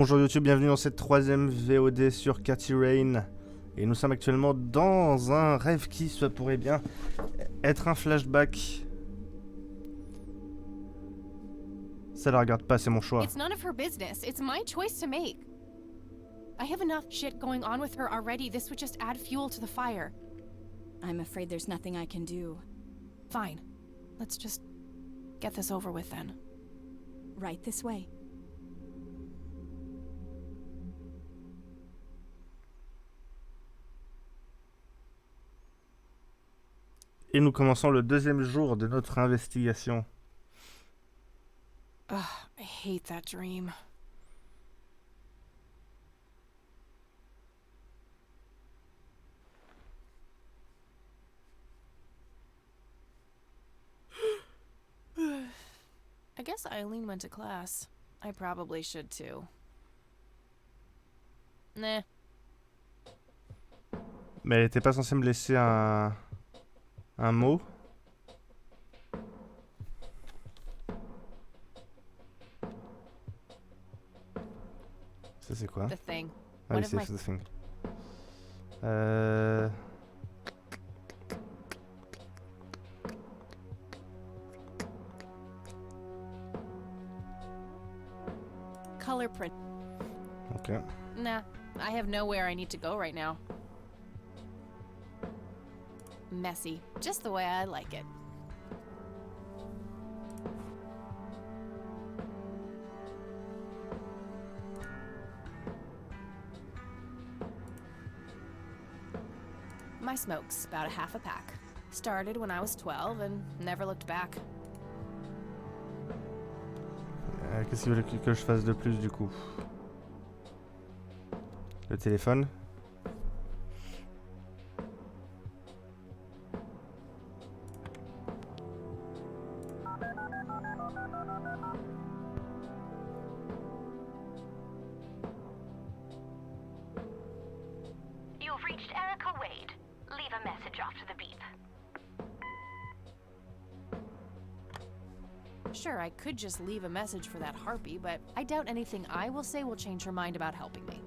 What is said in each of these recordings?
Bonjour YouTube, bienvenue dans cette troisième VOD sur Cathy Rain. Et nous sommes actuellement dans un rêve qui se pourrait bien être un flashback. Ça la regarde pas, c'est mon choix. It's none of her business. It's my choice to make. I have enough shit going on with her already. This would just add fuel to the fire. I'm afraid there's nothing I can do. Fine. Let's just get this over with then. Right this way. Et nous commençons le deuxième jour de notre investigation. Ugh, I hate that dream. I guess Eileen went to class. I probably should too. Nah. Mais elle était pas censée me laisser un mot. Ça c'est quoi? The thing. Ah oui, One of c'est my- the thing. Color print. Ok. Nah, I have nowhere I need to go right now. Messy. Just the way I like it. My smoke's about a half a pack. Started when I was 12 and never looked back. Qu'est-ce qu'il voulait que je fasse de plus du coup? Le téléphone? You've reached Erica Wade. Leave a message after the beep. Sure, I could just leave a message for that harpy, but I doubt anything I will say will change her mind about helping me.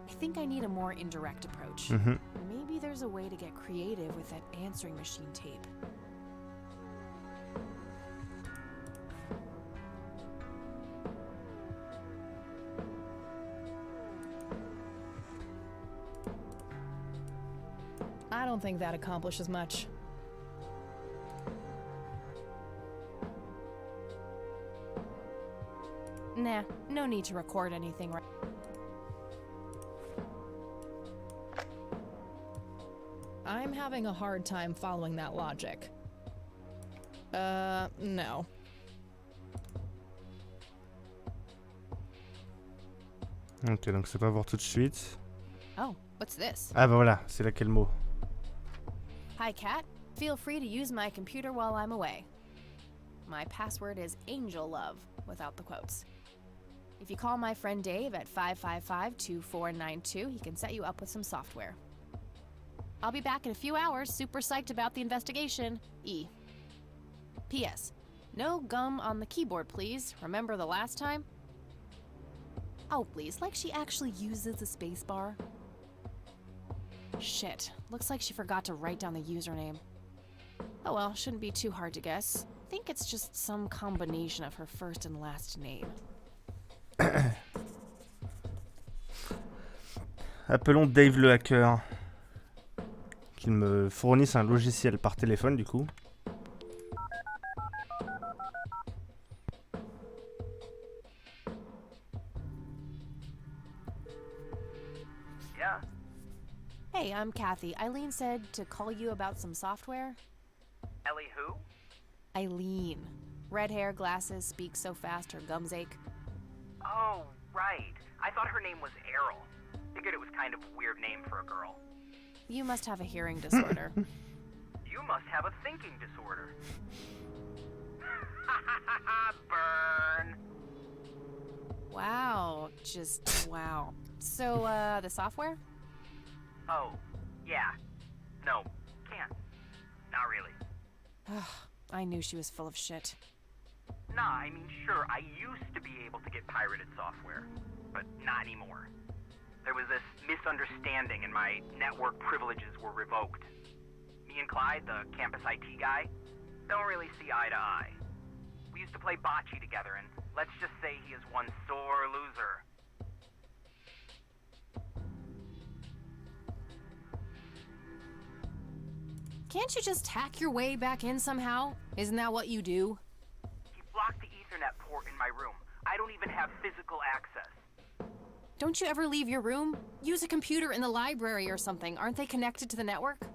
I think I need a more indirect approach. Maybe there's a way to get creative with that answering machine tape. I don't think that accomplishes much. Nah, no need to record anything right. I'm having a hard time following that logic. No. Ok, donc c'est pas voir tout de suite. Oh, what's this? Ah bah voilà, c'est là quel mot. Hi, Kat. Feel free to use my computer while I'm away. My password is Angel Love, without the quotes. If you call my friend Dave at 555-2492, he can set you up with some software. I'll be back in a few hours, super psyched about the investigation. E. P.S. No gum on the keyboard, please. Remember the last time? Oh, please, like she actually uses the spacebar. Shit, looks like she forgot to write down the username. Oh well, shouldn't be too hard to guess. I think it's just some combination of her first and last name. Appelons Dave le hacker. Qu'il me fournisse un logiciel par téléphone du coup. Yeah. Hey, I'm Kathy. Eileen said to call you about some software. Ellie who? Eileen. Red hair, glasses, speaks so fast her gums ache. Oh, right. I thought her name was Errol. Figured it was kind of a weird name for a girl. You must have a hearing disorder. You must have a thinking disorder. Burn. Wow, just wow. So, the software? Oh, yeah. No, can't. Not really. I knew she was full of shit. Nah, I mean, sure, I used to be able to get pirated software, but not anymore. There was this misunderstanding and my network privileges were revoked. Me and Clyde, the campus IT guy, don't really see eye to eye. We used to play bocce together, and let's just say he is one sore loser. Can't you just hack your way back in somehow? Isn't that what you do? He blocked the Ethernet port in my room. I don't even have physical access. Don't you ever leave your room? Use a computer in the library or something. Aren't they connected to the network?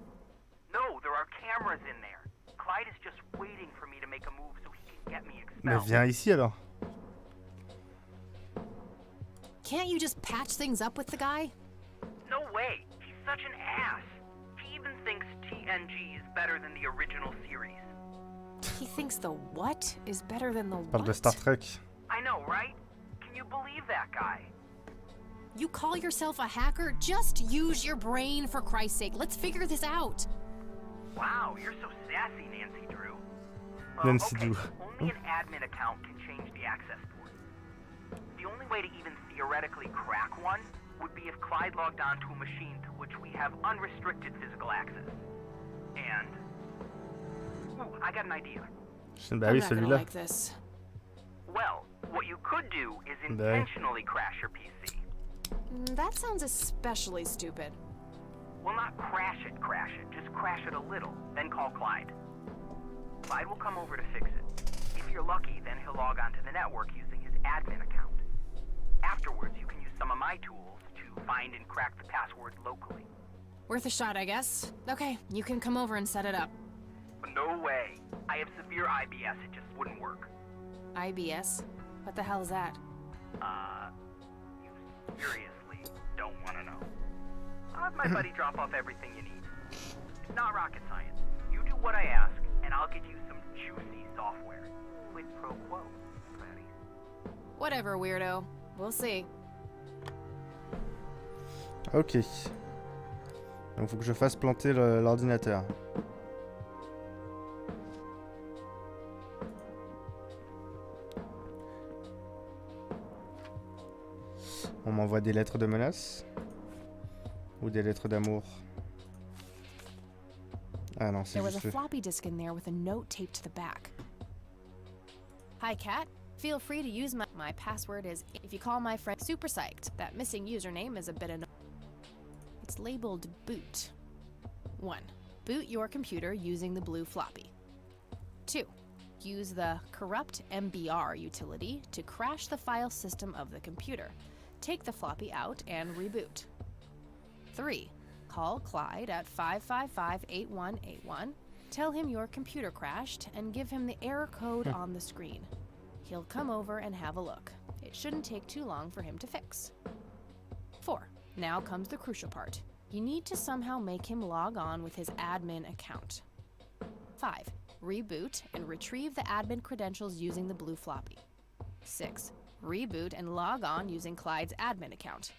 No, there are cameras in there. Clyde is just waiting for me to make a move so he can get me Mais expelled. viens ici alors. Can't you just patch things up with the guy? No way. He's such an ass. He even thinks TNG is better than the original series. He thinks the what is better than the Parle de Star what? Trek. I know, right? Can you believe that guy? You call yourself a hacker? Just use your brain, for Christ's sake. Let's figure this out. Wow, you're so sassy, Nancy Drew. Nancy Okay, Drew. only an admin account can change the access port. The only way to even theoretically crack one would be if Clyde logged onto a machine to which we have unrestricted physical access. And... Ooh, I got an idea. Bah I'm oui, not gonna celui-là. like this. Well, what you could do is Bah oui. intentionally crash your PC. That sounds especially stupid. Well, not crash it, just crash it a little, then call Clyde. Clyde will come over to fix it. If you're lucky, then he'll log onto the network using his admin account. Afterwards, you can use some of my tools to find and crack the password locally. Worth a shot, I guess. Okay, you can come over and set it up. But no way. I have severe IBS, it just wouldn't work. IBS? What the hell is that? You seriously don't want to know. I'll have my buddy drop off everything you need. It's not rocket science. You do what I ask, and I'll get you some juicy software. Quid pro quo, Clarice. Whatever, weirdo. We'll see. Ok. Donc faut que je fasse planter l'ordinateur. On m'envoie des lettres de menace ou des lettres d'amour. Ah non, c'est There was juste... a floppy disk in there with a note taped to the back. Hi, Kat. Feel free to use my password is if you call my friend super psyched. That missing username is a bit annoying. It's labeled boot. 1. Boot your computer using the blue floppy. 2. Use the corrupt MBR utility to crash the file system of the computer. Take the floppy out and reboot. 3. Call Clyde at 555-8181. Tell him your computer crashed and give him the error code on the screen. He'll come over and have a look. It shouldn't take too long for him to fix. 4. Now comes the crucial part. You need to somehow make him log on with his admin account. 5. Reboot and retrieve the admin credentials using the blue floppy. 6. Reboot and log on using Clyde's admin account.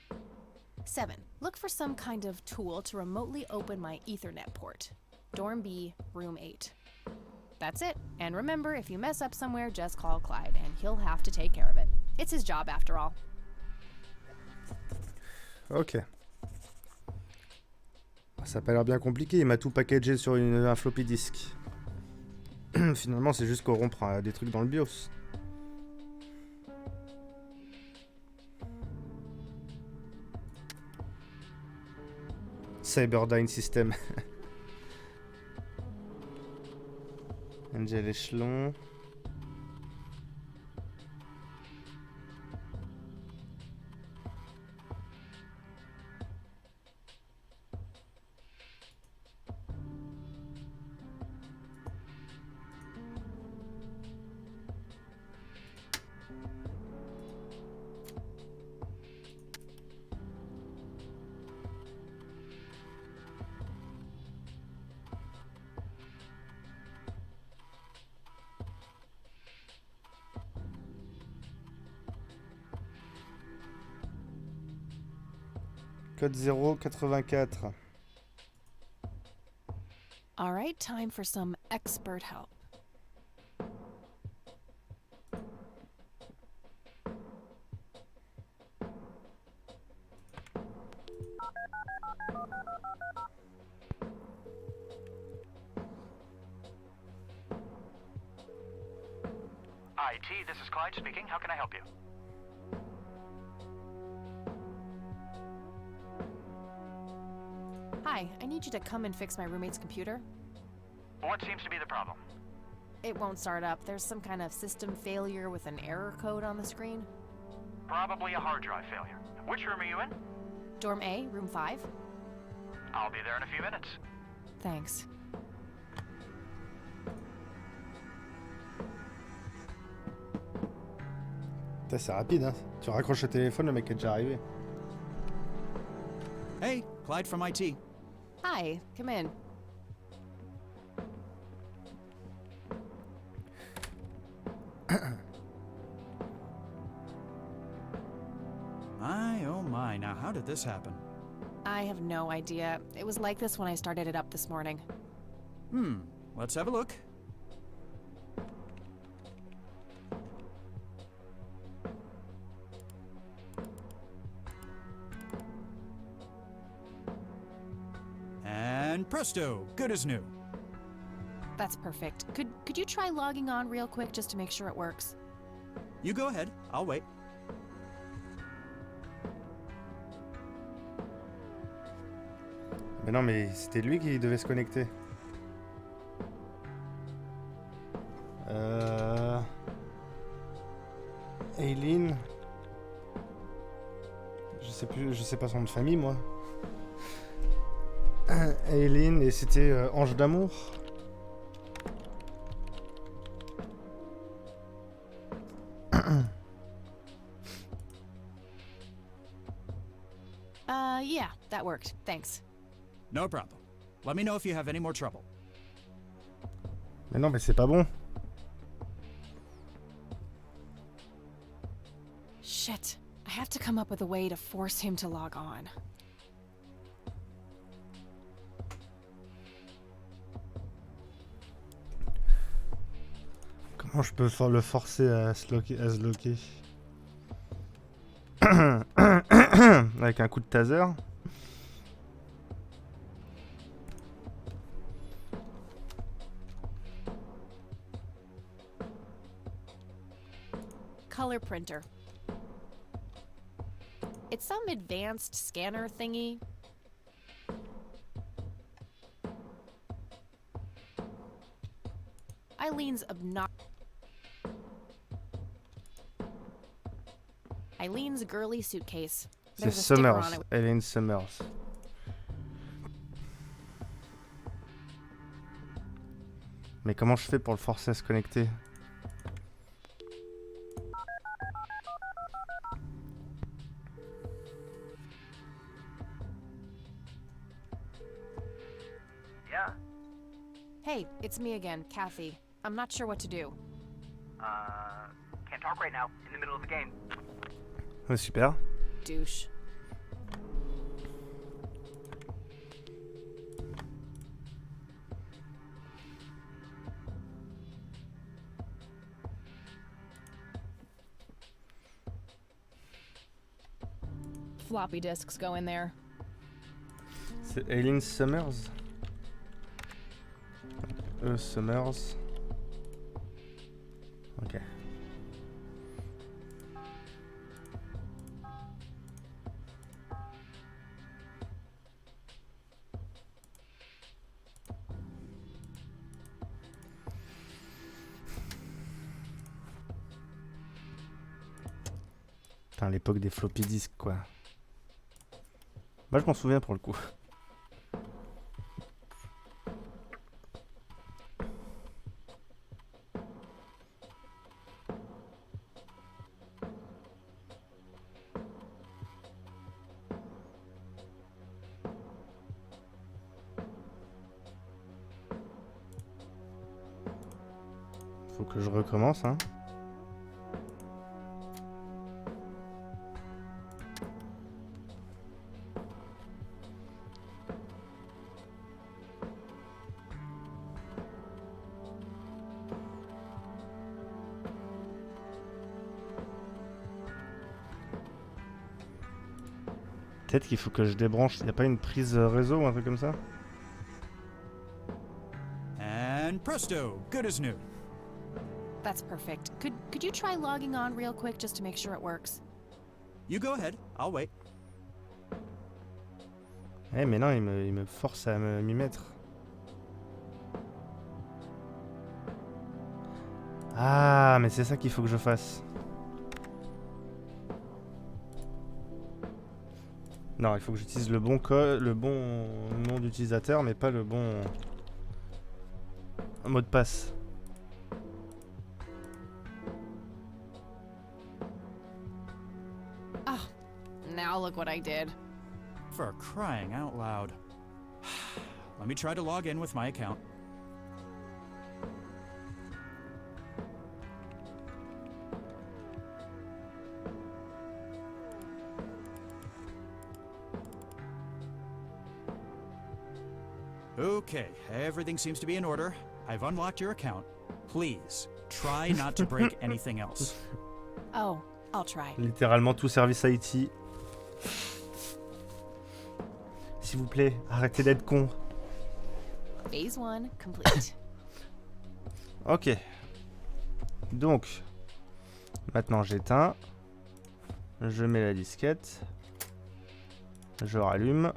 7. Look for some kind of tool to remotely open my Ethernet port. Dorm B, room 8. That's it. And remember, if you mess up somewhere, just call Clyde, and he'll have to take care of it. It's his job after all. Ok. Ça a pas l'air bien compliqué, il m'a tout packagé sur un floppy disk. Finalement, c'est juste corrompre des trucs dans le BIOS. Cyberdyne System. Angel échelon. Code 084. All right, time for some expert help. IT, this is Clyde speaking. How can I help you? Hi, I need you to come and fix my roommate's computer. What seems to be the problem? It won't start up. There's some kind of system failure with an error code on the screen. Probably a hard drive failure. Which room are you in? Dorm A, room 5. I'll be there in a few minutes. Thanks. Putain, c'est rapide, hein. Tu raccroches le téléphone, le mec est déjà arrivé. Hey, Clyde from IT. Hi, come in. My, oh my, now how did this happen? I have no idea. It was like this when I started it up this morning. Let's have a look. And presto, good as new. That's perfect. Could you try logging on real quick just to make sure it works? You go ahead, I'll wait. Mais non, mais c'était lui qui devait se connecter. Aileen. Je sais pas son nom de famille, moi. Aileen, et c'était Ange d'amour. Yeah, that worked. Thanks. No problem. Let me know if you have any more trouble. Mais non, mais c'est pas bon. Shit. I have to come up with a way to force him to log on. Comment je peux le forcer à se loquer avec un coup de taser? Color printer. It's some advanced scanner thingy. Eileen's girly suitcase. C'est There's a sticker on Summers. it. Eileen Summers. Mais comment je fais pour le forcer à se connecter? Yeah? Hey, it's me again, Kathy. I'm not sure what to do. Can't talk right now. In the middle of the game. Ouais, super. Douche. Floppy disks go in there. C'est Eileen Summers. Summers. Ok. Putain, l'époque des floppy disks, quoi. Moi, je m'en souviens pour le coup. Faut que je recommence, hein. Peut-être qu'il faut que je débranche. Il n'y a pas une prise réseau ou un truc comme ça? And presto, good as new. That's perfect. Could you try logging on real quick just to make sure it works? You go ahead, I'll wait. Eh mais non, il me force à m'y mettre. Ah, mais c'est ça qu'il faut que je fasse. Non, il faut que j'utilise le bon code, le bon nom d'utilisateur, mais pas le bon mot de passe. Oh, now look what I did. For crying out loud. Let me try to log in with my account. Okay, everything seems to be in order. I've unlocked your account. Please, try not to break anything else. Oh, I'll try. Littéralement tout service IT. S'il vous plaît, arrêtez d'être con. Phase 1 complete. Ok. Donc, maintenant j'éteins. Je mets la disquette. Je rallume.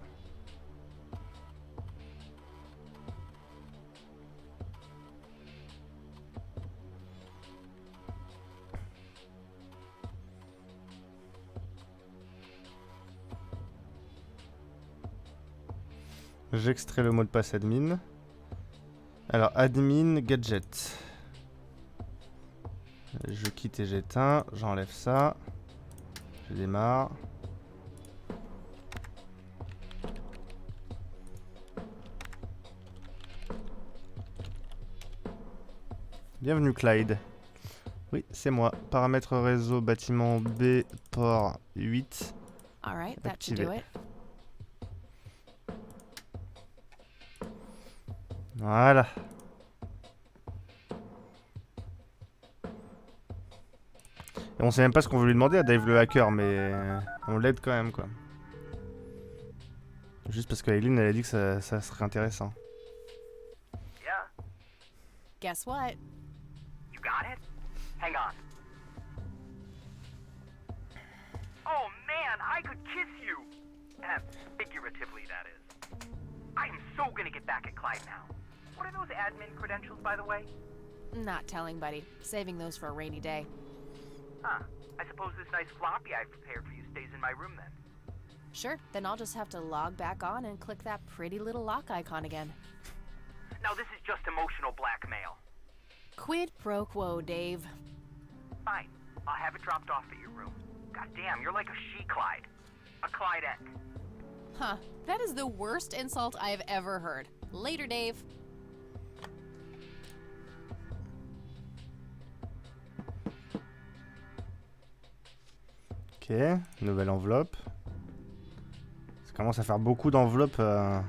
J'extrais le mot de passe admin. Alors, admin gadget. Je quitte et j'éteins. J'enlève ça. Je démarre. Bienvenue Clyde. Oui, c'est moi. Paramètres réseau bâtiment B, port 8. All right, that should do it. Voilà. Et on sait même pas ce qu'on veut lui demander à Dave le hacker, mais on l'aide quand même, quoi. Juste parce que Aileen, elle a dit que ça serait intéressant. Yeah, Guess what? you got it? Hang on. Oh man, I could kiss you! Figuratively, that is. I am so gonna get back at Clyde now. What are those admin credentials, by the way? Not telling, buddy. Saving those for a rainy day. Huh. I suppose this nice floppy I've prepared for you stays in my room then. Sure, then I'll just have to log back on and click that pretty little lock icon again. Now this is just emotional blackmail. Quid pro quo, Dave. Fine. I'll have it dropped off at your room. God damn, you're like a she-Clyde. A Clydette. Huh, that is the worst insult I have ever heard. Later, Dave. Ok, nouvelle enveloppe. Ça commence à faire beaucoup d'enveloppes. Alors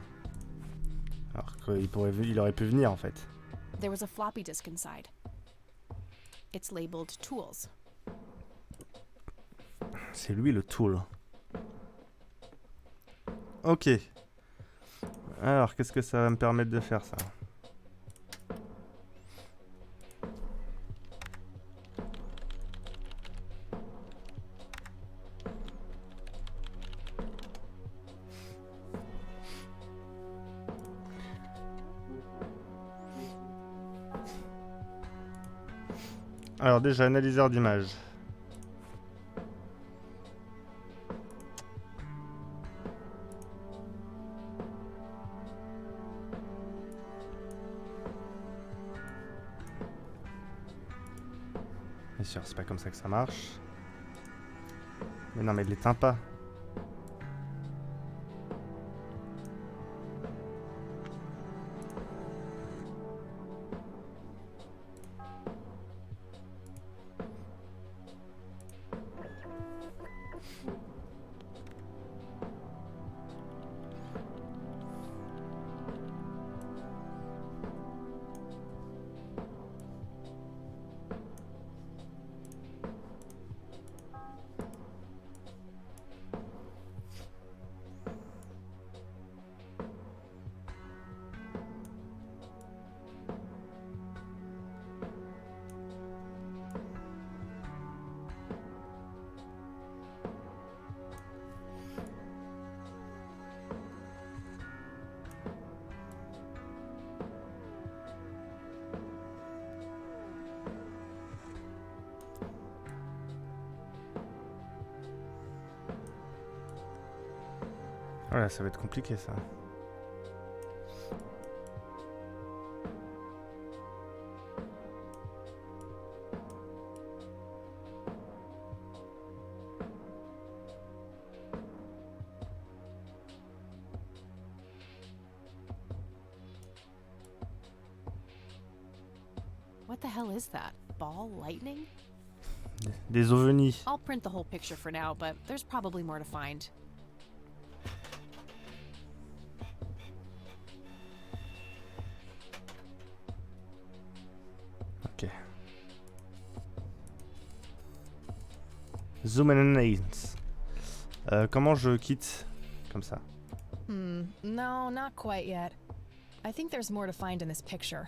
qu'il aurait pu venir en fait. There was a floppy disk inside. It's labeled tools. C'est lui le tool. Ok. Alors, qu'est-ce que ça va me permettre de faire ça? Alors déjà, analyseur d'image. Bien sûr, c'est pas comme ça que ça marche. Mais non, mais il l'éteint pas. Ouais, ça va être compliqué ça. What the hell is that? Ball lightning? Des ovnis. I'll print the whole picture for now, but there's probably more to find. Ok. Zoom and names. Comment je quitte comme ça? No, not quite yet. I think there's more to find in this picture.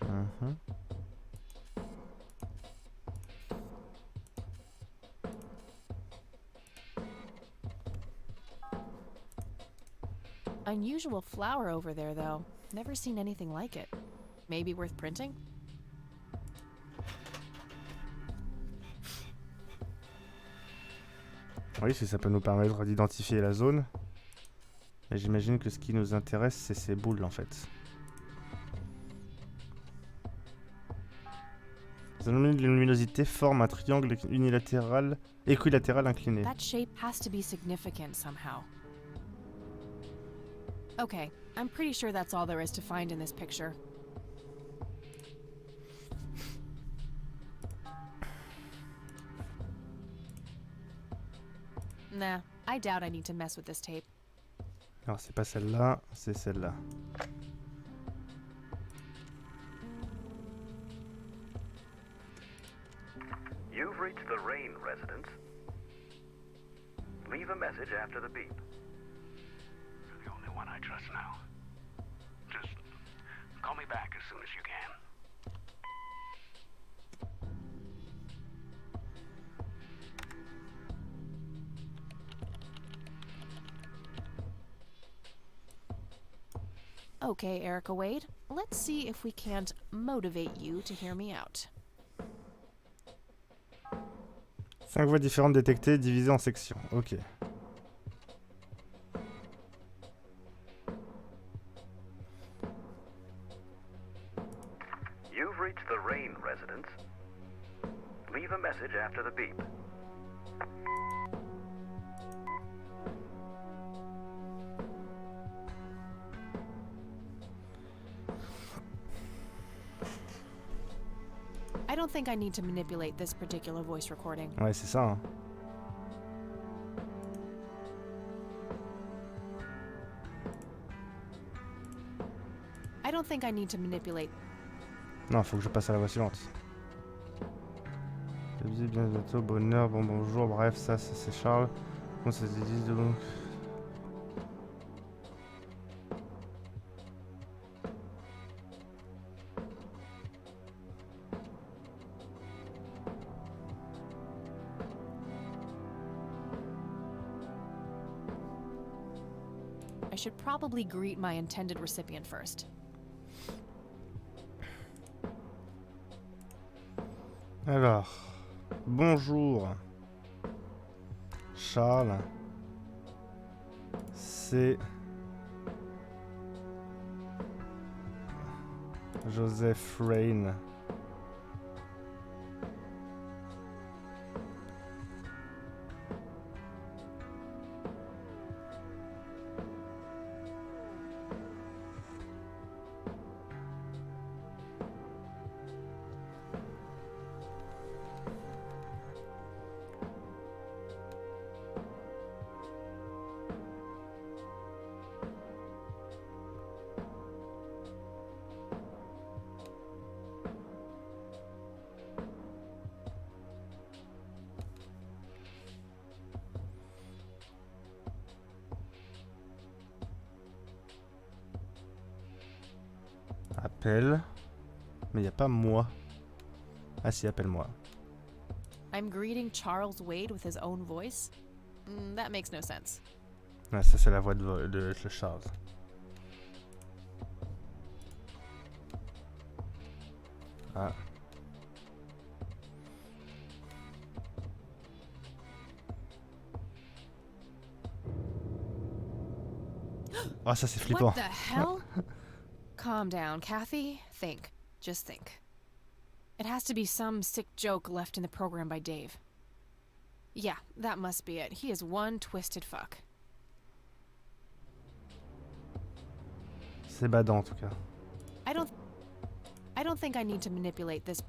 Mhm. Unusual flower over there, though. Never seen anything like it. Maybe worth printing? Oui, si ça peut nous permettre d'identifier la zone. Mais j'imagine que ce qui nous intéresse, c'est ces boules en fait. Les anomalies de luminosité forment un triangle unilatéral, équilatéral incliné. That shape has to be significant somehow. Okay, I'm pretty sure that's all there is to find in this picture. Nah, I doubt I need to mess with this tape. Alors c'est pas celle-là, c'est celle-là. You've reached the Rain residence. Leave a message after the beep. You're the only one I trust now. Just call me back as soon as you can. Okay, Erica Wade, let's see if we can't motivate you to hear me out. 5 voix différentes détectées, divisées en sections. Ok. You've reached the Rain residence. Leave a message after the beep. I don't think I need to manipulate this particular voice recording. Ouais, c'est ça. Hein. I don't think I need to manipulate. Non, faut que je passe à la voix suivante. Bien bientôt, bonheur, bon bonjour, bref, ça c'est Charles. Bon, ça se dit donc. I should probably greet my intended recipient first. Alors, bonjour, Charles. C'est Joseph Rain. Appelle. Mais il n'y a pas moi. Ah si, appelle-moi. I'm greeting Charles Wade with his own voice? That makes no sense. Ouais, ça c'est la voix de Charles. Ah. Oh, ça c'est flippant. What the hell? Calm down, Kathy. Think. Just think. It has to be some sick joke left in the program by Dave. Yeah, that must be it. He is one twisted fuck. C'est badant en tout cas. I don't think I need to manipulate this.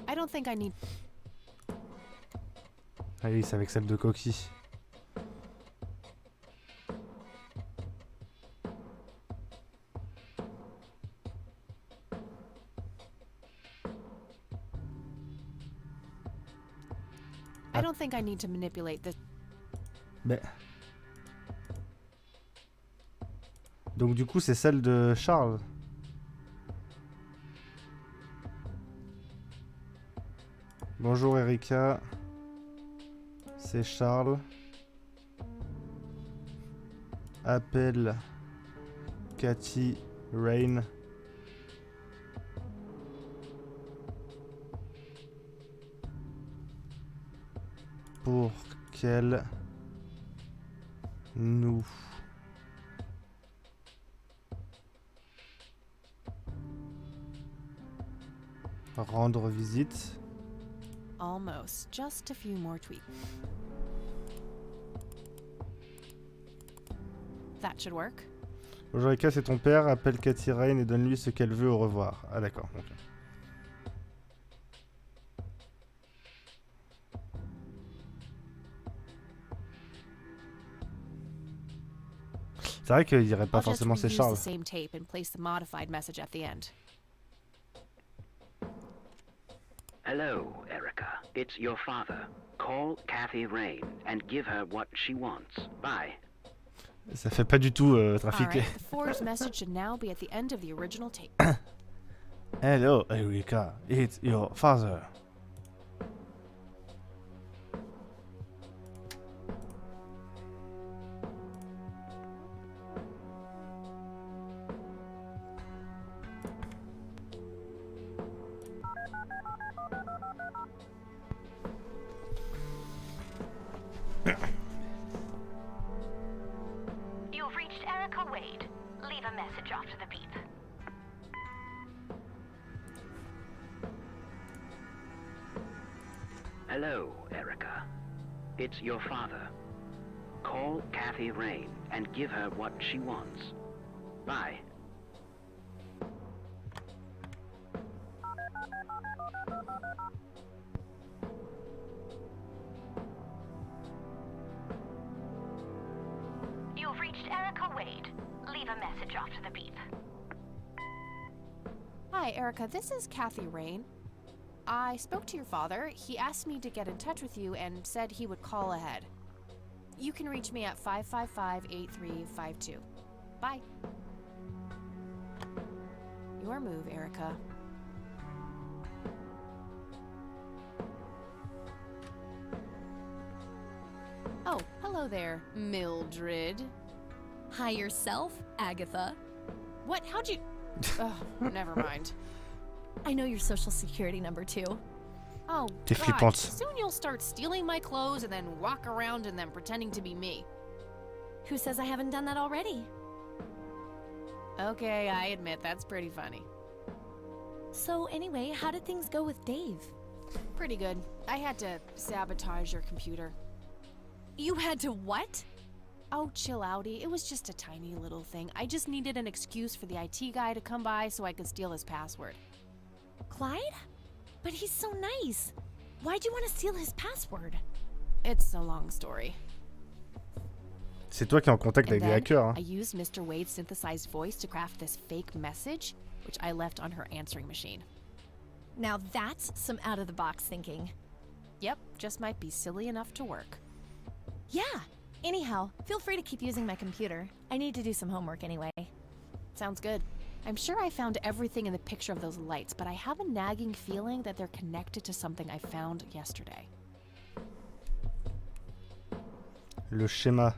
I don't think I need. Ah oui, c'est avec celle de Coquille. I don't think I need to manipulate this. Mais... Donc du coup c'est celle de Charles. Bonjour Erika. C'est Charles. Appelle Cathy Rain. Pour qu'elle nous rendre visite. Almost. Just a few more tweaks. That should work. Bonjour Erika, c'est ton père. Appelle Cathy Rain et donne-lui ce qu'elle veut au revoir. Ah d'accord. Okay. C'est vrai qu'il dirait pas forcément c'est Charles. The same tape and place the modified message at the end. Hello, Erica. It's your father. Call Kathy Rain and give her what she wants. Bye. Ça fait pas du tout trafiqué. Alright, the forged message should now be at the end of the original tape. Hello, Erika. It's your father. You've reached Erica Wade. Leave a message after the beep. Hello, Erica. It's your father. Call Kathy Rain and give her what she wants. Bye. You've reached Erica Wade. Leave a message after the beep. Hi, Erica. This is Kathy Rain. I spoke to your father. He asked me to get in touch with you and said he would call ahead. You can reach me at 555-8352. Bye. Your move, Erica. Oh, hello there, Mildred. Hi yourself, Agatha. What? How'd you... Oh, never mind. I know your social security number too. Oh, T'es God. flippante. Soon you'll start stealing my clothes and then walk around in them pretending to be me. Who says I haven't done that already? Okay, I admit that's pretty funny. So anyway, how did things go with Dave? Pretty good. I had to sabotage your computer. You had to what? Oh, chill outie. It was just a tiny little thing. I just needed an excuse for the IT guy to come by so I could steal his password. Clyde? But he's so nice. Why'd you want to steal his password? It's a long story. C'est toi qui es en contact avec des hackers. Hein. I used Mr. Wade's synthesized voice to craft this fake message, which I left on her answering machine. Now that's some out-of-the-box thinking. Yep, just might be silly enough to work. Yeah. Anyhow, feel free to keep using my computer. I need to do some homework anyway. Sounds good. I'm sure I found everything in the picture of those lights, but I have a nagging feeling that they're connected to something I found yesterday. Le schéma.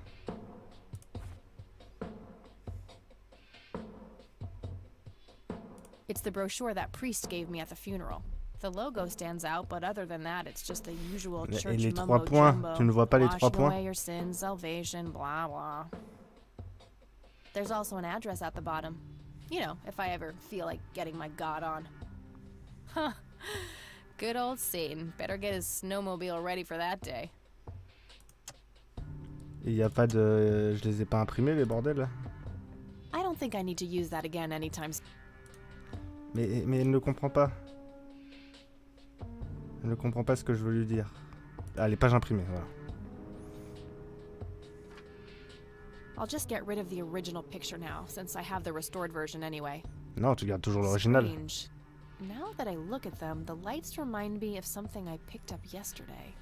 It's the brochure that priest gave me at the funeral. The logo stands out, but other than that, it's just the usual Et church les 3 mumbo points, jumbo. tu ne vois pas les 3 Washing points? away your sins, salvation, blah blah. There's also an address at the bottom. You know, if I ever feel like getting my god on. Huh. Good old Satan. Better get his snowmobile ready for that day. Il y a pas de... Je les ai pas imprimés, les bordels. I don't think I need to use that again anytime soon. Mais elle ne comprend pas. Elle ne comprend pas ce que je veux lui dire. Ah, les pages imprimées, voilà. I'll just get rid of the original picture now, since I have the restored version anyway. Non, tu gardes toujours l'original. Strange. Now that I look at them, the lights remind me of something I picked up yesterday.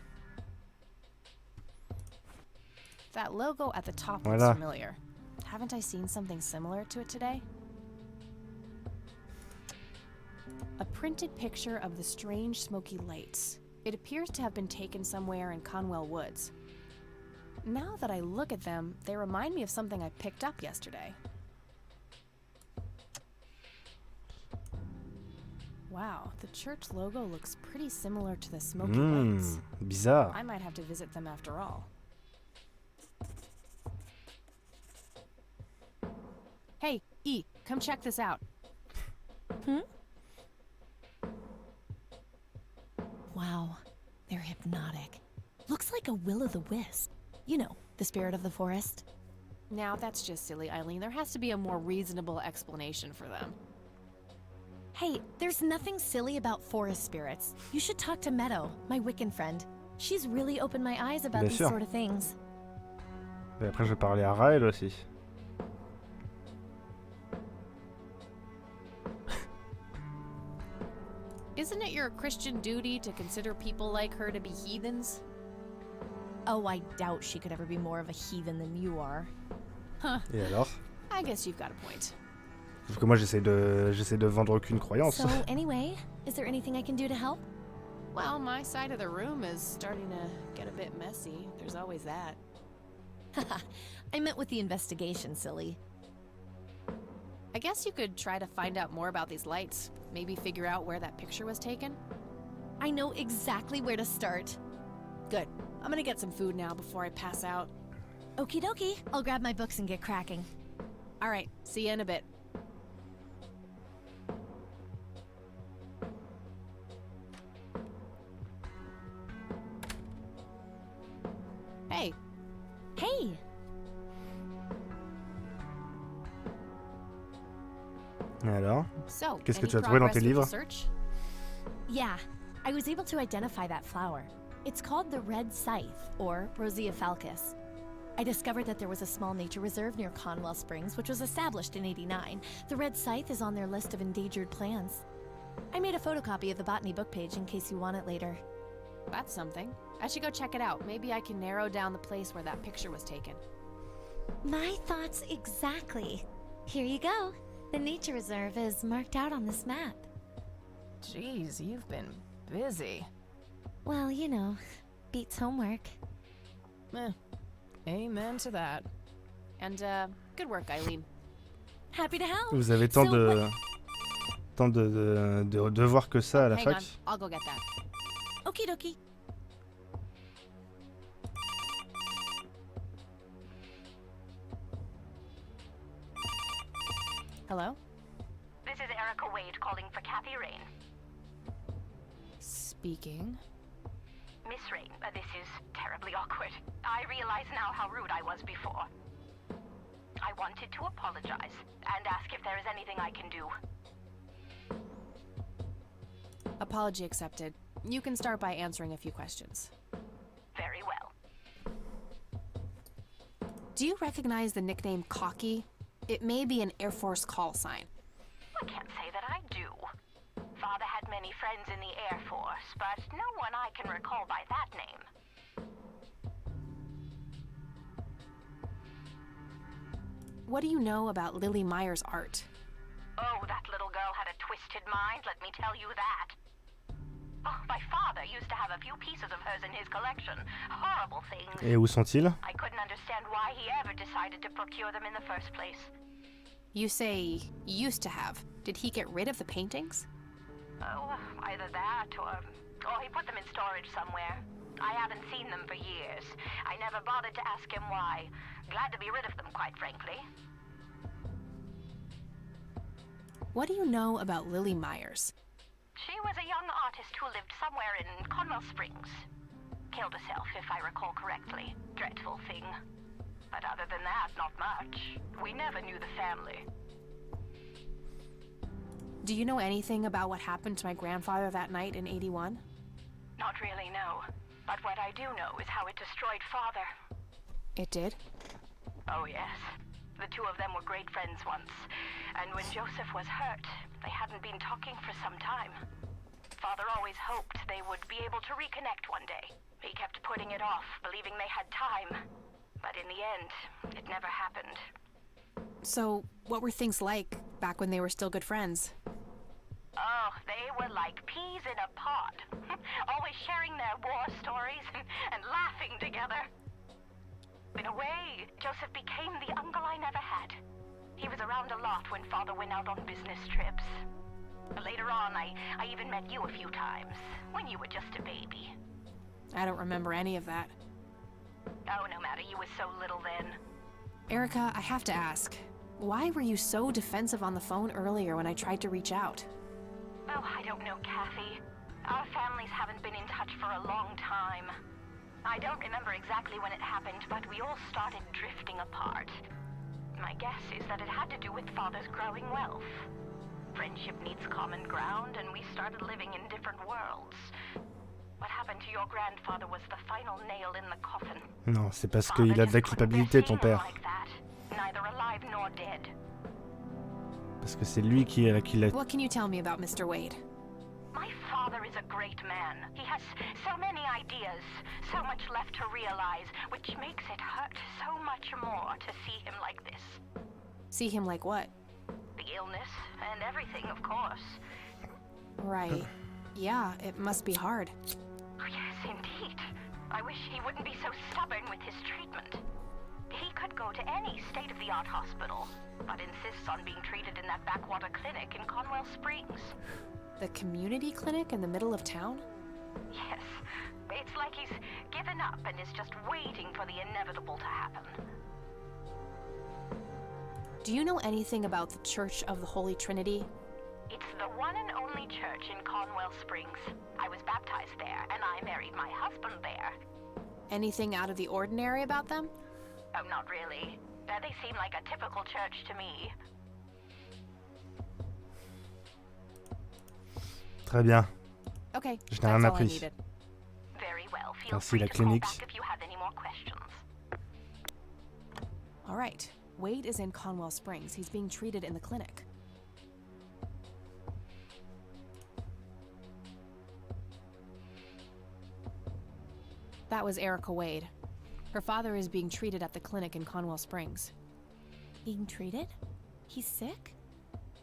That logo at the top looks Voilà. familiar. Haven't I seen something similar to it today? A printed picture of the strange smoky lights. It appears to have been taken somewhere in Conwell Woods. Now that I look at them, they remind me of something I picked up yesterday. Wow, the church logo looks pretty similar to the smoky lights. Bizarre. I might have to visit them after all. Hey, E, come check this out. Wow, they're hypnotic. Looks like a will-o'-the-wisp. You know, the spirit of the forest. Now that's just silly, Eileen. There has to be a more reasonable explanation for them. Hey, there's nothing silly about forest spirits. You should talk to Meadow, my Wiccan friend. She's really opened my eyes about Bien these sûr. sort of things. Et après, je vais parler à Raël aussi. Isn't it your Christian duty to consider people like her to be heathens? Oh, I doubt she could ever be more of a heathen than you are. Huh. Et alors? I guess you've got a point. Sauf que moi, j'essaie de vendre aucune croyance. So, anyway, is there anything I can do to help? Well, my side of the room is starting to get a bit messy. There's always that. Haha, I meant with the investigation, silly. I guess you could try to find out more about these lights. Maybe figure out where that picture was taken. I know exactly where to start. Good. I'm gonna get some food now before I pass out. Okie dokie, I'll grab my books and get cracking. All right, see you in a bit. Hey, Hey! Et alors? so Qu'est-ce que any tu as trouvé dans progress tes with the livres? search? Yeah, I was able to identify that flower. It's called the red scythe, or Rosea falcus. I discovered that there was a small nature reserve near Conwell Springs, which was established in '89. The red scythe is on their list of endangered plants. I made a photocopy of the botany book page in case you want it later. That's something. I should go check it out. Maybe I can narrow down the place where that picture was taken. My thoughts exactly. Here you go. The nature reserve is marked out on this map. Jeez, you've been busy. Well, you know, beats homework. Amen to that. And, good work, Eileen. Happy to help! Vous avez tant de devoirs que ça à la Hang fac? on, I'll go get that. Okie dokie. Hello? This is Erica Wade calling for Kathy Rain. Speaking. Miss Rain, this is terribly awkward. I realize now how rude I was before. I wanted to apologize and ask if there is anything I can do. Apology accepted. You can start by answering a few questions. Very well. Do you recognize the nickname Cocky? It may be an Air Force call sign. I can't say that I do. Father had many friends in the Air Force, but no one I can recall by that name. What do you know about Lily Meyer's art? Oh, that little girl had a twisted mind, let me tell you that. Oh, my father used to have a few pieces of hers in his collection. Horrible things. Et où sont-ils? I couldn't understand why he ever decided to procure them in the first place. You say used to have. Did he get rid of the paintings? Oh, either that or he put them in storage somewhere. I haven't seen them for years. I never bothered to ask him why. Glad to be rid of them, quite frankly. What do you know about Lily Myers? She was a young artist who lived somewhere in Conwell Springs. Killed herself, if I recall correctly. Dreadful thing. But other than that, not much. We never knew the family. Do you know anything about what happened to my grandfather that night in '81? Not really, no. But what I do know is how it destroyed Father. It did? Oh, yes. The two of them were great friends once. And when Joseph was hurt, they hadn't been talking for some time. Father always hoped they would be able to reconnect one day. He kept putting it off, believing they had time. But in the end, it never happened. So, what were things like back when they were still good friends? Oh, they were like peas in a pod. Always sharing their war stories and laughing together. In a way, Joseph became the uncle I never had. He was around a lot when Father went out on business trips. Later on, I even met you a few times, when you were just a baby. I don't remember any of that. Oh, no matter, you were so little then. Erica, I have to ask, why were you so defensive on the phone earlier when I tried to reach out? Oh, I don't know, Kathy. Our families haven't been in touch for a long time. I don't remember exactly when it happened, but we all started drifting apart. My guess is that it had to do with Father's growing wealth. Friendship needs common ground, and we started living in different worlds. What happened to your grandfather was the final nail in the coffin. Non, c'est parce qu'il a de la culpabilité, ton père. Like that, neither alive nor dead. Parce que c'est lui qui l'a... What can you tell me about Mr. Wade? My father is a great man. He has so many ideas, so much left to realize, which makes it hurt so much more to see him like this. See him like what? The illness and everything, of course. Right. Yeah, it must be hard. Oh, yes, indeed. I wish he wouldn't be so stubborn with his treatment. He could go to any state-of-the-art hospital, but insists on being treated in that backwater clinic in Conwell Springs. The community clinic in the middle of town? Yes. It's like he's given up and is just waiting for the inevitable to happen. Do you know anything about the Church of the Holy Trinity? It's the one and only church in Conwell Springs. I was baptized there, and I married my husband there. Anything out of the ordinary about them? Oh, not really. They seem like a typical church to me. Très bien. Okay, Je n'ai rien that's all I appris. Very well. Feel Merci, free la to call clinique. back if you have any more questions. All right. Wade is in Conwell Springs. He's being treated in the clinic. That was Erica Wade. Her father is being treated at the clinic in Conwell Springs. Being treated? He's sick?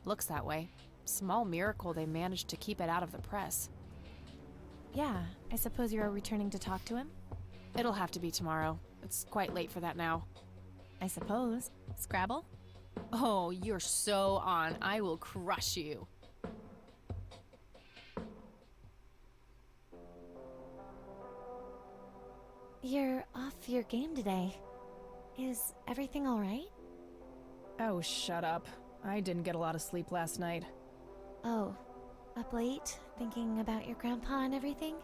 Looks that way. Small miracle they managed to keep it out of the press. Yeah, I suppose you're returning to talk to him? It'll have to be tomorrow. It's quite late for that now. I suppose. Scrabble? Oh, you're so on. I will crush you. You're off your game today. Is everything all right? Oh, shut up. I didn't get a lot of sleep last night. Oh, up late, thinking about your grandpa and everything?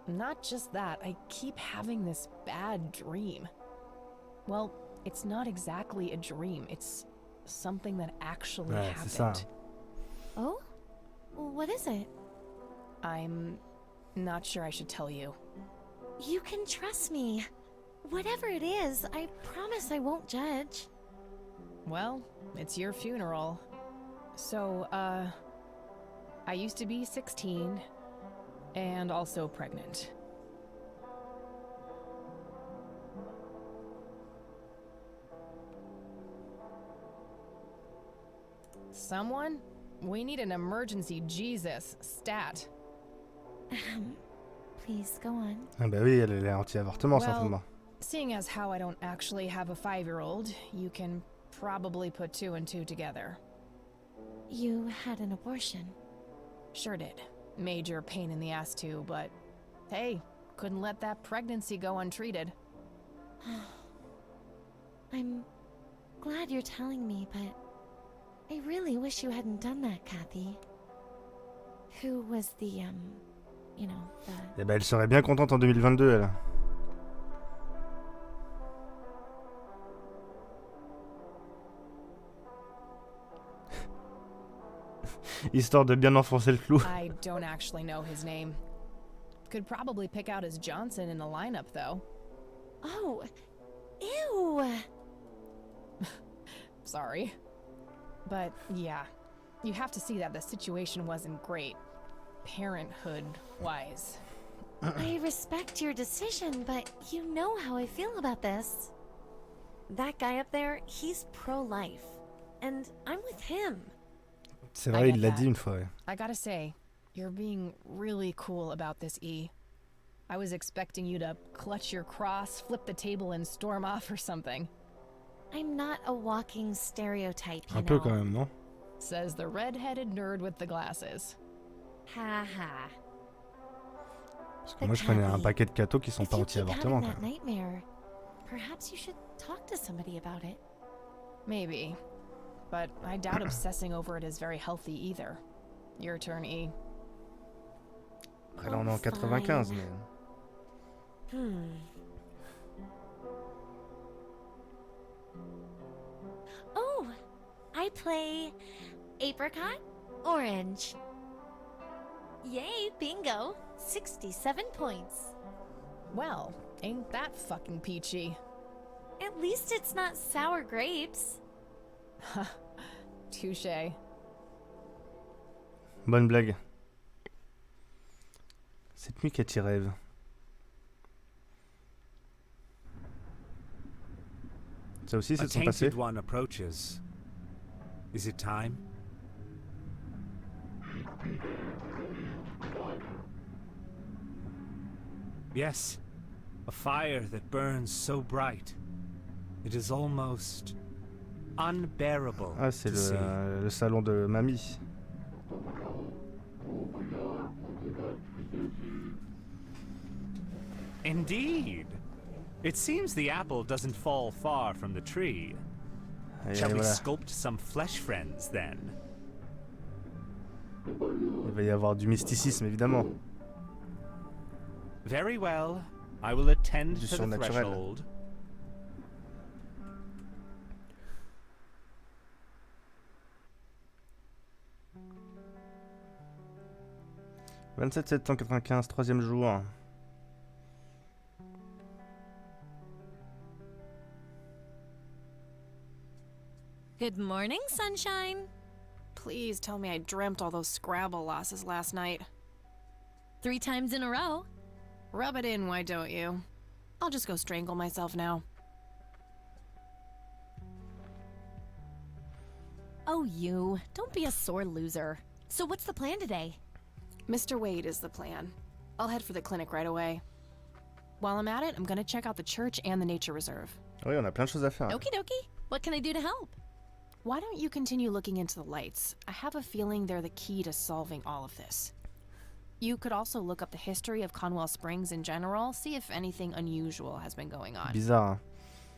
Not just that, I keep having this bad dream. Well, it's not exactly a dream, it's something that actually Ouais, c'est ça. happened. Oh? What is it? I'm not sure I should tell you. You can trust me. Whatever it is, I promise I won't judge. Well, it's your funeral. So, I used to be 16 and also pregnant. someone? We need an emergency Jesus stat. Please go on. Ah bah oui, elle est anti-avortement, certainement. Seeing as how I don't actually have a 5-year-old, you can probably put 2 and 2 together. You had an abortion. Sure did. Major pain in the ass too, but hey, couldn't let that pregnancy go untreated. I'm glad you're telling me, but I really wish you hadn't done that, Kathy. Who was the, you know, the... Eh ben, elle serait bien contente en 2022, elle. Histoire de bien enfoncer le clou. I don't actually know his name. Could probably pick out his Johnson in the lineup, though. Oh, ew! Sorry. But yeah, you have to see that the situation wasn't great, parenthood-wise. I respect your decision, but you know how I feel about this. That guy up there, he's pro-life. And I'm with him. C'est vrai, il l'a dit une fois. Ouais. I gotta say, you're being really cool about this, E. I was expecting you to clutch your cross, flip the table, and storm off or something. I'm not a walking stereotype, you Un peu quand même, non? Says the red-headed nerd with the glasses. Ha ha. Parce que moi, je connais un paquet de cathos qui sont pas anti-avortement. That nightmare, perhaps you should talk to somebody about it. Maybe. But I doubt obsessing over it is very healthy either. Your turn, E. Elle en est en 95, mais... Oh, I play apricot, orange. Yay, bingo. 67 points. Well, ain't that fucking peachy. At least it's not sour grapes. Touché. Bonne blague. Cette nuit Cathy rêve. Ça aussi, c'est de son passé. One approaches. Is it time? Yes, a fire that burns so bright. It is almost unbearable. Ah, c'est le salon de mamie. Indeed. It seems the apple doesn't fall far from the tree. Shall we sculpt some flesh friends then? Il va y avoir du mysticisme, évidemment. Very well. I will attend Du to the surnaturel. threshold. « 27 795, 3e jour. » Good morning, sunshine. Please tell me I dreamt all those Scrabble losses last night. 3 times in a row. Rub it in, why don't you? I'll just go strangle myself now. Oh, you. Don't be a sore loser. So what's the plan today? Mr. Wade is the plan. I'll head for the clinic right away. While I'm at it, I'm gonna check out the church and the nature reserve. Oui, on a plein de choses à faire. Okie dokie. What can I do to help? Why don't you continue looking into the lights? I have a feeling they're the key to solving all of this. You could also look up the history of Conwell Springs in general, see if anything unusual has been going on. Bizarre, hein?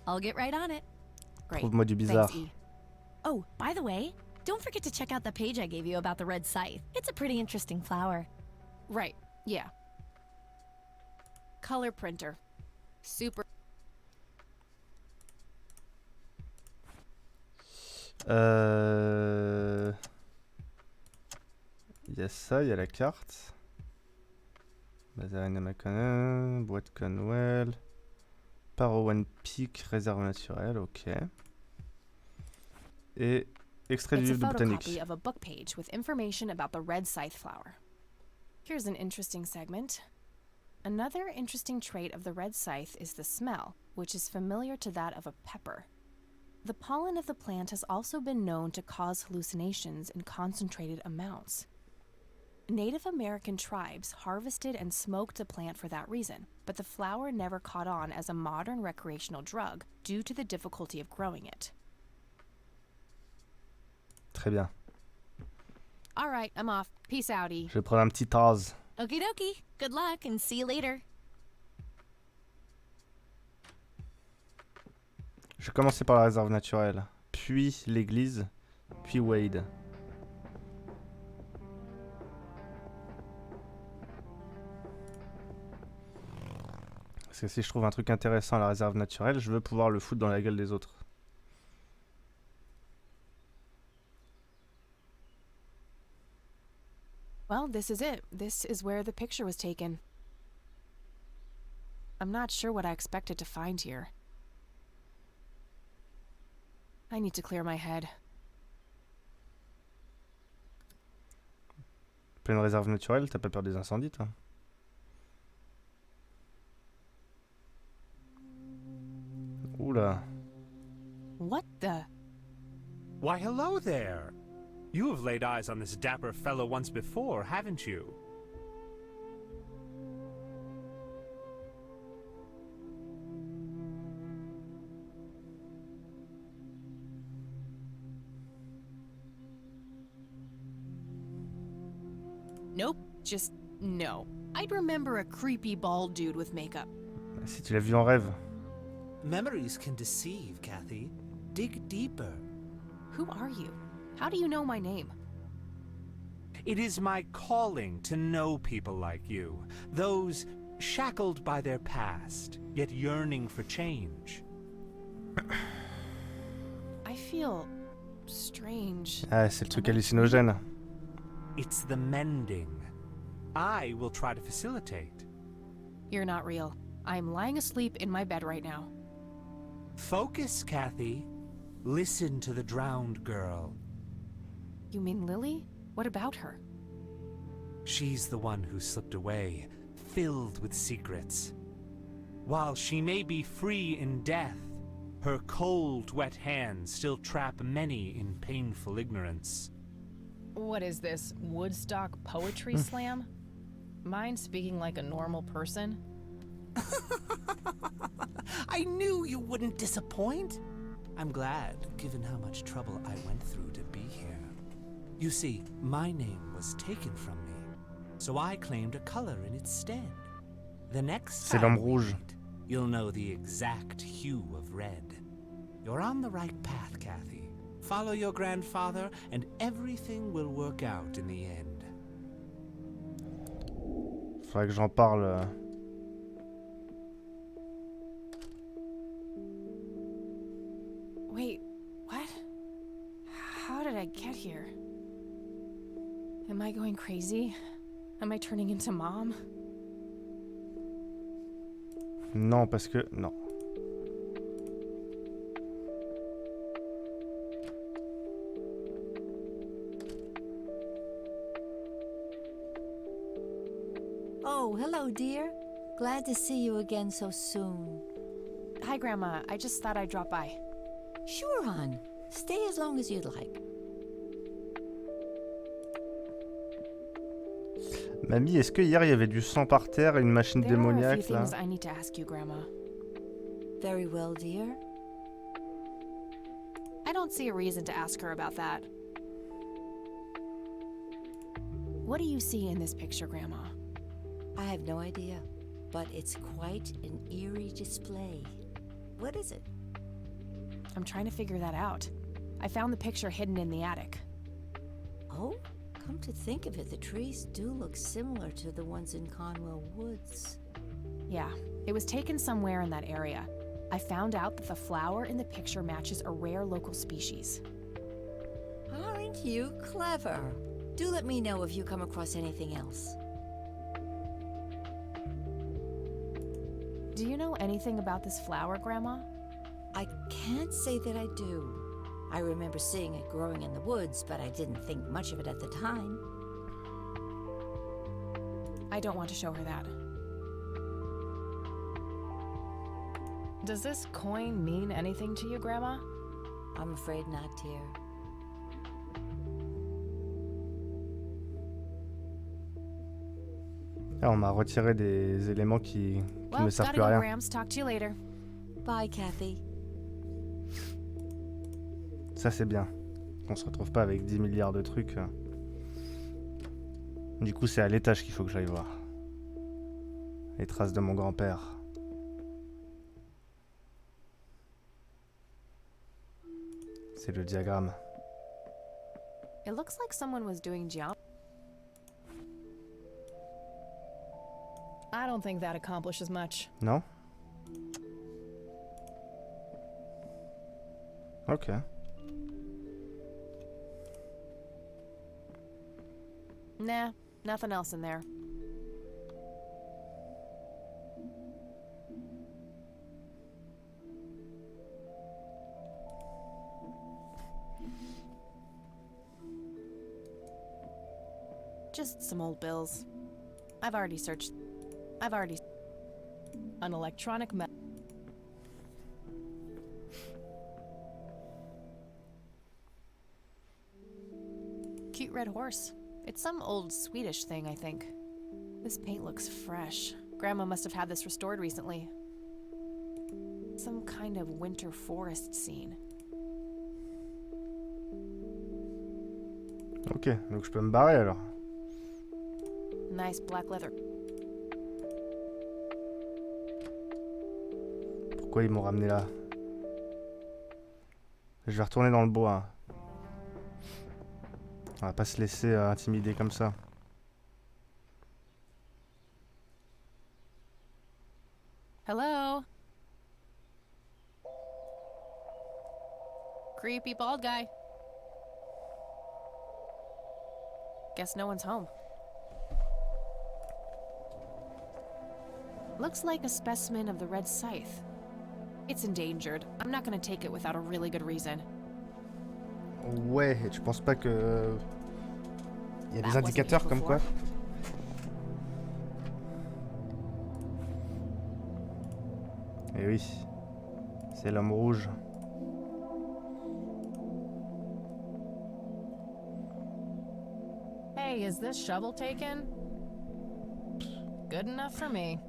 I'll get right on it. Great. Trouve-moi du bizarre. Thanks, E. Oh, by the way, don't forget to check out the page I gave you about the red scythe. It's a pretty interesting flower. Right, yeah. Color printer. Super. Il y a ça, il y a la carte. Bazarine Macana, boîte Conwell, Parowan Peak, réserve naturelle, ok. Et extrait du It's a livre de botanique. photocopy of a book page with information about the red scythe flower. Here's an interesting segment. Another interesting trait of the red scythe is the smell, which is familiar to that of a pepper. The pollen of the plant has also been known to cause hallucinations in concentrated amounts. Native American tribes harvested and smoked the plant for that reason, but the flower never caught on as a modern recreational drug due to the difficulty of growing it. Très bien. All right, I'm off. Peace outie. Je vais prendre un petit tas. Okie dokie. Good luck and see you later. Je vais commencer par la réserve naturelle, puis l'église, puis Wade. Parce que si je trouve un truc intéressant à la réserve naturelle, je veux pouvoir le foutre dans la gueule des autres. Well, this is it. This is where the picture was taken. I'm not sure what I expected to find here. I need to clear my head. Pleine réserve naturelle, t'as pas peur des incendies, toi? Oula. What the? Why, hello there. You have laid eyes on this dapper fellow once before, haven't you? Nope, just no. I'd remember a creepy bald dude with makeup. Si tu l'as vu en rêve. Memories can deceive, Kathy. Dig deeper. Who are you? How do you know my name? It is my calling to know people like you, those shackled by their past, yet yearning for change. I feel strange. Ah, c'est le truc hallucinogène. It's the mending. I will try to facilitate. You're not real. I'm lying asleep in my bed right now. Focus, Kathy. Listen to the drowned girl. You mean Lily? What about her? She's the one who slipped away, filled with secrets. While she may be free in death, her cold, wet hands still trap many in painful ignorance. What is this, Woodstock poetry slam? Mine speaking like a normal person? I knew you wouldn't disappoint. I'm glad, given how much trouble I went through to be here. You see, my name was taken from me, so I claimed a color in its stead. The next C'est time l'homme we rouge. meet, you'll know the exact hue of red. You're on the right path, Kathy. Follow your grandfather, and everything will work out in the end. Faudrait que j'en parle. Wait, what? How did I get here? Am I going crazy? Am I turning into Mom? Non, parce que... Non. Oh, hello, dear. Glad to see you again so soon. Hi, Grandma. I just thought I'd drop by. Sure, hon. Stay as long as you'd like. Mamie, est-ce que hier il y avait du sang par terre et une machine There are a few démoniaque là? things I need to ask you, Grandma. Very well, dear. I don't see a reason to ask her about that. What do you see in this picture, Grandma? I have no idea, but it's quite an eerie display. What is it? I'm trying to figure that out. I found the picture hidden in the attic. Oh, come to think of it, the trees do look similar to the ones in Conwell Woods. Yeah, it was taken somewhere in that area. I found out that the flower in the picture matches a rare local species. Aren't you clever? Do let me know if you come across anything else. Do you know anything about this flower, Grandma? I can't say that I do. I remember seeing it growing in the woods, but I didn't think much of it at the time. I don't want to show her that. Does this coin mean anything to you, Grandma? I'm afraid not, dear. Ah, on m'a retiré des éléments qui ne Well, servent gotta plus à go, rien. Gramps. Talk to you later. Bye, Kathy. Ça c'est bien. On se retrouve pas avec 10 milliards de trucs. Du coup c'est à l'étage qu'il faut que j'aille voir. Les traces de mon grand-père. C'est le diagramme. It looks like someone was doing geometry. I don't think that accomplishes much. Non? Ok. Nah, nothing else in there. Just some old bills. I've already searched. An electronic Cute red horse. It's some old Swedish thing, I think. This paint looks fresh. Grandma must have had this restored recently. Some kind of winter forest scene. Ok, donc je peux me barrer alors. Nice black leather. Pourquoi ils m'ont ramené là? Je vais retourner dans le bois. On va pas se laisser intimider comme ça. Hello? Creepy bald guy. Guess no one's home. Looks like a specimen of the red scythe. It's endangered. I'm not gonna take it without a really good reason. Ouais, et tu penses pas que... Il y a des indicateurs comme quoi? Eh oui, c'est l'homme rouge. Hey, is this shovel taken? Good enough for me.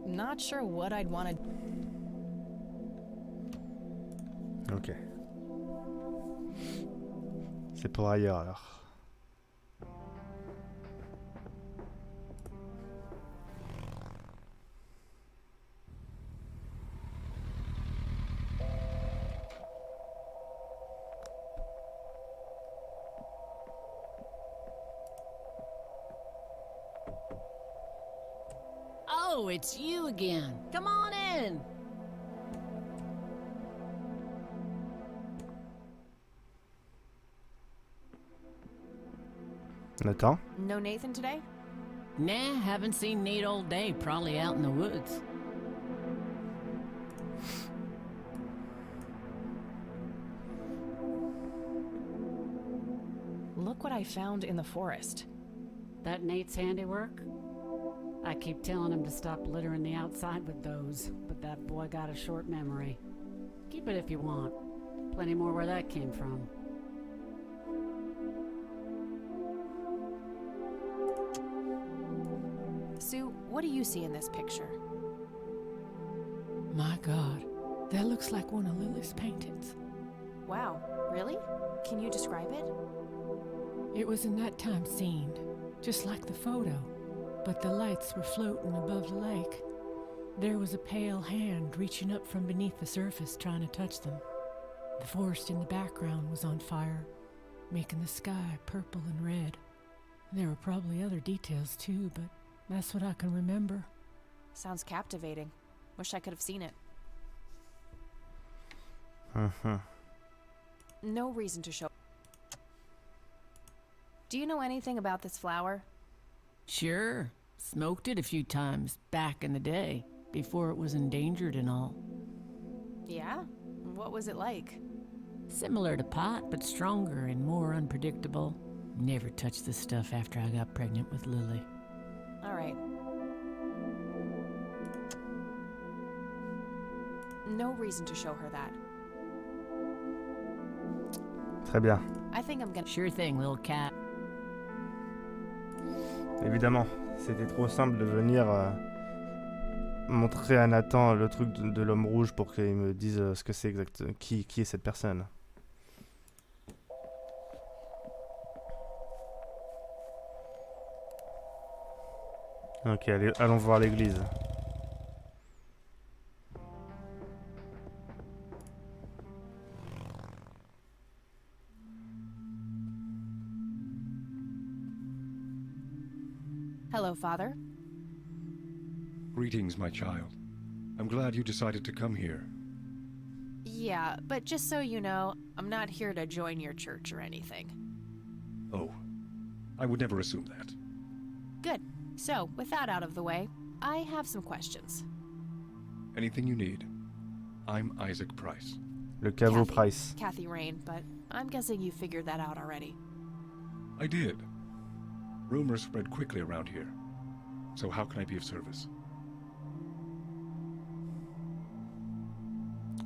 Not sure what I'd want to... Ok. C'est pour ailleurs alors. Oh, it's you again. Come on in. Nathan? No Nathan today? Nah, haven't seen Nate all day. Probably out in the woods. Look what I found in the forest. That Nate's handiwork? I keep telling him to stop littering the outside with those, but that boy got a short memory. Keep it if you want. Plenty more where that came from. Sue, what do you see in this picture? My God, that looks like one of Lily's paintings. Wow, really? Can you describe it? It was a nighttime scene, just like the photo, but the lights were floating above the lake. There was a pale hand reaching up from beneath the surface trying to touch them. The forest in the background was on fire, making the sky purple and red. There were probably other details too, but that's what I can remember. Sounds captivating. Wish I could have seen it. No reason to show. Do you know anything about this flower? Sure. Smoked it a few times back in the day, before it was endangered and all. Yeah? What was it like? Similar to pot, but stronger and more unpredictable. Never touched the stuff after I got pregnant with Lily. All right. no reason to show her that. Très bien. I think I'm gonna... Sure thing, little cat. Évidemment, c'était trop simple de venir montrer à Nathan le truc de l'homme rouge pour qu'il me dise ce que c'est exact, qui est cette personne. Ok, allez, allons voir l'église. Hello, Father. Greetings, my child. I'm glad you decided to come here. Yeah, but just so you know, I'm not here to join your church or anything. Oh, I would never assume that. Good. So, with that out of the way, I have some questions. Anything you need. I'm Isaac Price. Le caveau Price. Kathy Rain, but I'm guessing you figured that out already. I did. Rumors spread quickly around here. So how can I be of service?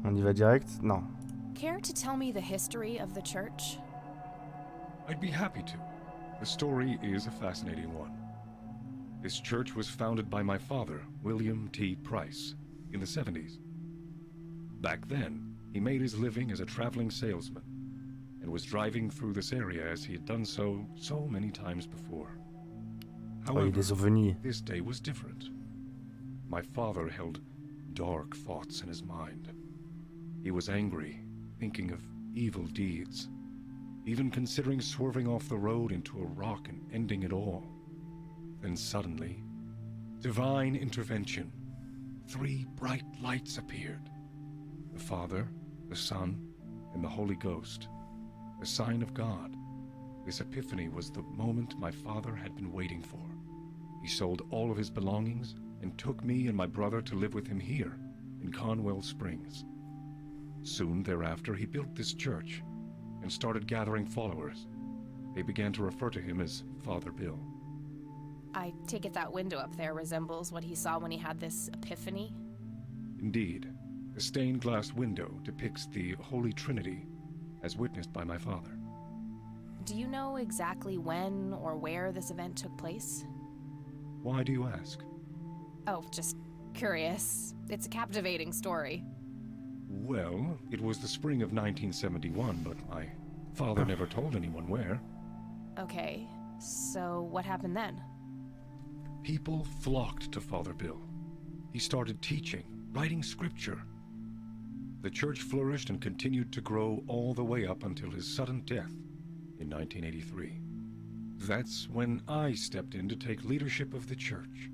On y va direct? Non. Care to tell me the history of the church? I'd be happy to. The story is a fascinating one. This church was founded by my father, William T. Price, in the 70s. Back then, he made his living as a traveling salesman and was driving through this area as he had done so many times before. However, this day was different. My father held dark thoughts in his mind. He was angry, thinking of evil deeds, even considering swerving off the road into a rock and ending it all. Then suddenly, divine intervention. 3 bright lights appeared. The Father, the Son, and the Holy Ghost. A sign of God. This epiphany was the moment my father had been waiting for. He sold all of his belongings and took me and my brother to live with him here, in Conwell Springs. Soon thereafter, he built this church and started gathering followers. They began to refer to him as Father Bill. I take it that window up there resembles what he saw when he had this epiphany? Indeed. The stained glass window depicts the Holy Trinity, as witnessed by my father. Do you know exactly when or where this event took place? Why do you ask? Oh, just curious. It's a captivating story. Well, it was the spring of 1971, but my father never told anyone where. Okay, so what happened then? People flocked to Father Bill. He started teaching, writing scripture. The church flourished and continued to grow all the way up until his sudden death in 1983. That's when I stepped in to take leadership of the church.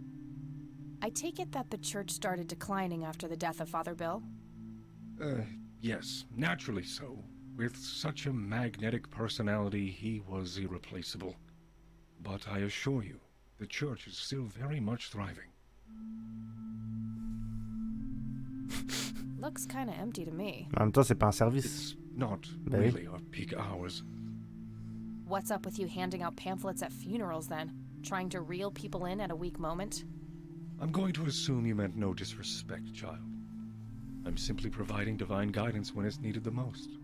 I take it that the church started declining after the death of Father Bill? Yes, naturally so. With such a magnetic personality, he was irreplaceable. But I assure you, the church is still very much thriving. Looks kinda empty to me. En même temps, c'est pas un service. It's not really our peak hours. What's up with you handing out pamphlets at funerals then? Trying to reel people in at a weak moment? I'm going to assume you meant no disrespect, child. I'm simply providing divine guidance when it's needed the most.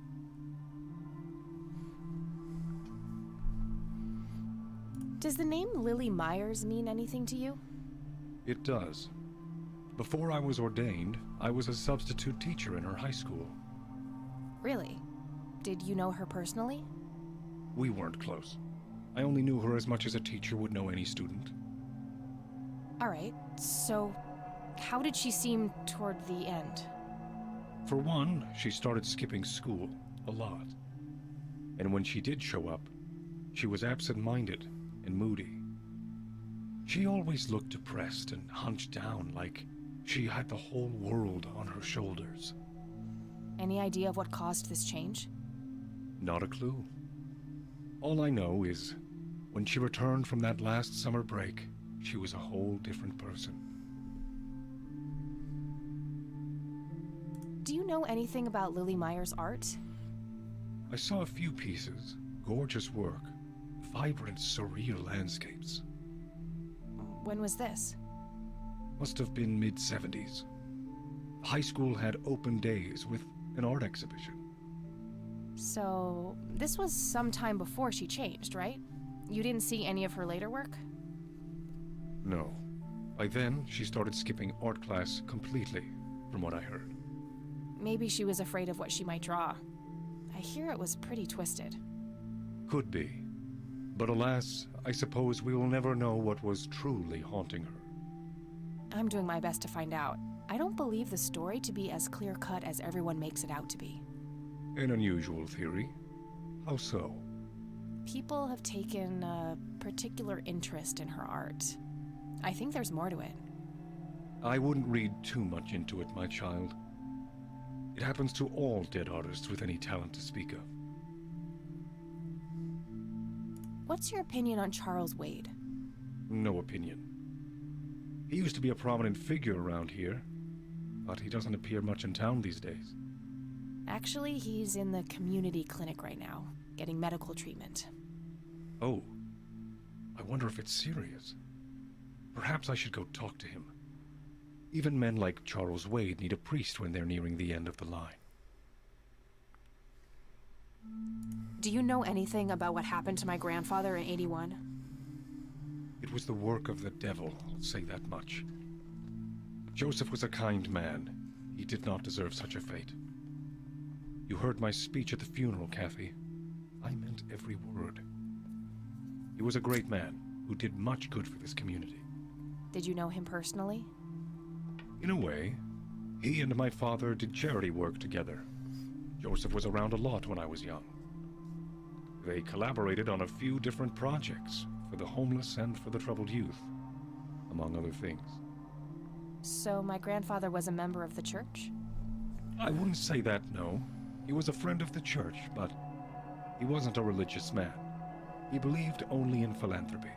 Does the name Lily Myers mean anything to you? It does. Before I was ordained, I was a substitute teacher in her high school. Really? Did you know her personally? We weren't close. I only knew her as much as a teacher would know any student. Alright, so how did she seem toward the end? For one, she started skipping school a lot. And when she did show up, she was absent-minded and moody. She always looked depressed and hunched down like she had the whole world on her shoulders. Any idea of what caused this change? Not a clue. All I know is, when she returned from that last summer break, she was a whole different person. Do you know anything about Lily Myers' art? I saw a few pieces. Gorgeous work. Vibrant, surreal landscapes. When was this? Must have been mid-70s. high school had open days with an art exhibition. So, this was some time before she changed, right? You didn't see any of her later work? No. By then, she started skipping art class completely, from what I heard. Maybe she was afraid of what she might draw. I hear it was pretty twisted. Could be. But alas, I suppose we will never know what was truly haunting her. I'm doing my best to find out. I don't believe the story to be as clear-cut as everyone makes it out to be. An unusual theory. How so? People have taken a particular interest in her art. I think there's more to it. I wouldn't read too much into it, my child. It happens to all dead artists with any talent to speak of. What's your opinion on Charles Wade? No opinion. He used to be a prominent figure around here, but he doesn't appear much in town these days. Actually, he's in the community clinic right now, getting medical treatment. Oh. I wonder if it's serious. Perhaps I should go talk to him. Even men like Charles Wade need a priest when they're nearing the end of the line. Do you know anything about what happened to my grandfather in '81? It was the work of the devil, I'll say that much. Joseph was a kind man. He did not deserve such a fate. You heard my speech at the funeral, Kathy. I meant every word. He was a great man who did much good for this community. Did you know him personally? In a way, he and my father did charity work together. Joseph was around a lot when I was young. They collaborated on a few different projects for the homeless and for the troubled youth, among other things. So my grandfather was a member of the church? I wouldn't say that, no. He was a friend of the church, but he wasn't a religious man. He believed only in philanthropy.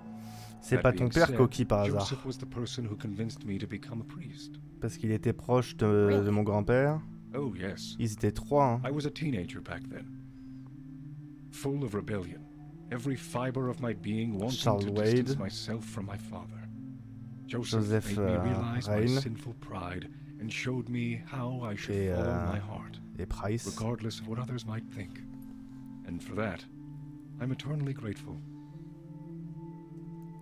C'est pas ton père, Coquille, par hasard. Joseph was the person who convinced me to become a priest. Parce qu'il était proche de mon grand-père. Oh, yes. Ils étaient trois, hein. I was a teenager back then. Full of rebellion. Every fiber of my being wanting Charles to Wade. distance myself from my father. Joseph made me realize my sinful pride and showed me how I should follow my heart, regardless of what others might think. And for that, I'm eternally grateful.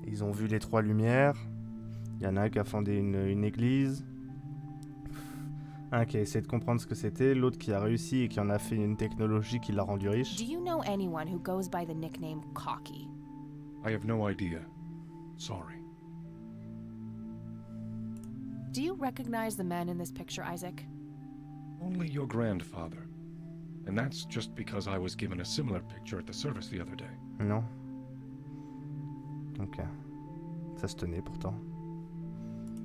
Ils ont vu les trois lumières. Il y en a un qui a fondé une église. Un qui a essayé de comprendre ce que c'était. L'autre qui a réussi et qui en a fait une technologie qui l'a rendu riche. Do you know anyone who goes by the nickname Cocky? I have no idea. Sorry. Do you recognize the men in this picture, Isaac? Only your grandfather. And that's just because I was given a similar picture at the service the other day. Non. Ok. Ça se tenait pourtant.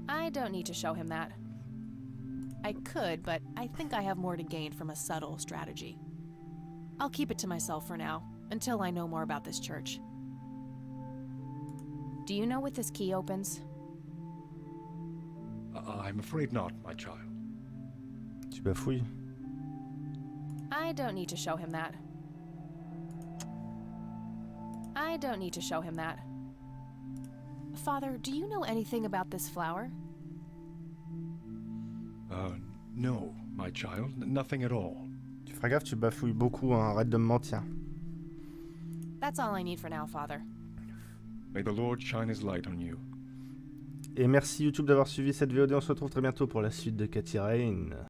I don't need to show him that. I could, but I think I have more to gain from a subtle strategy. I'll keep it to myself for now, until I know more about this church. Do you know what this key opens? I'm afraid not, my child. Tu bafouilles. I don't need to show him that. I don't need to show him that. Father, do you know anything about this flower? No, my child. Nothing at all. Tu feras gaffe, tu bafouilles beaucoup, hein. Arrête de me mentir. That's all I need for now, Father. May the Lord shine his light on you. Et merci YouTube d'avoir suivi cette VOD. On se retrouve très bientôt pour la suite de Cathy Rain.